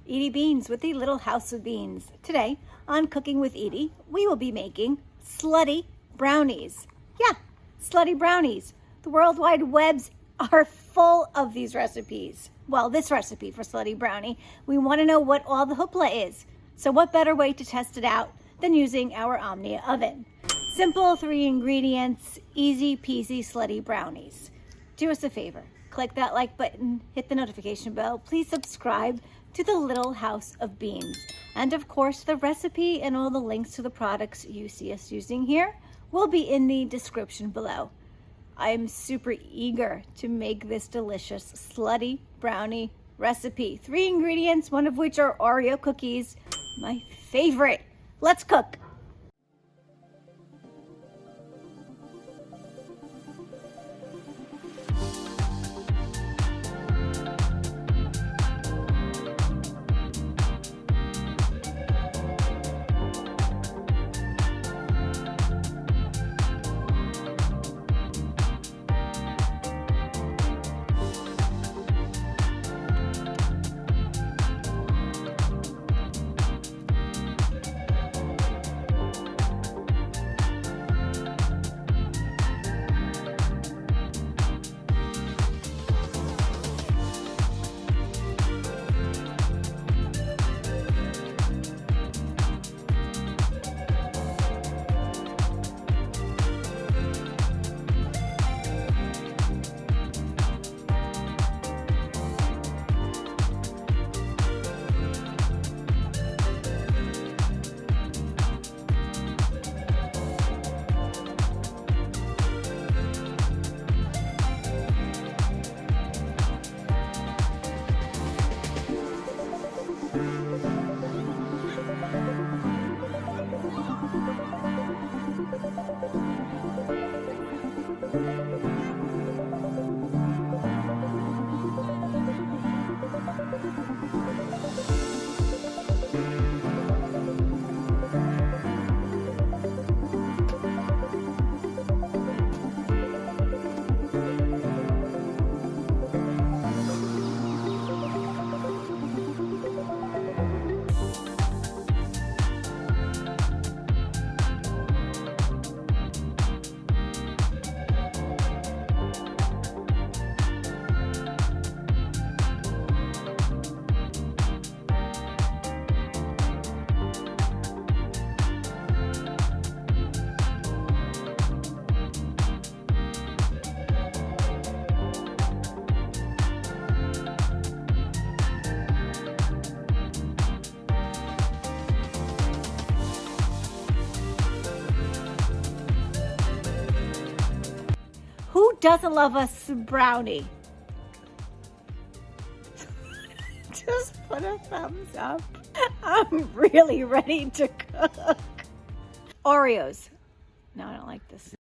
Edie Beans with the Little House of Beans. Today on Cooking with Edie, we will be making Slutty Brownies. Yeah, Slutty Brownies. The World Wide Webs are full of these recipes. Well, this recipe for Slutty Brownie, we want to know what all the hoopla is. So what better way to test it out than using our Omnia oven? Simple 3 ingredients, easy peasy Slutty Brownies. Do us a favor, click that like button, hit the notification bell, please subscribe to the Little House of Beans. And of course, the recipe and all the links to the products you see us using here will be in the description below. I am super eager to make this delicious Slutty Brownie recipe. 3 ingredients, one of which are Oreo cookies, my favorite. Let's cook. Who doesn't love a brownie? Just put a thumbs up. I'm really ready to cook. Oreos. No, I don't like this.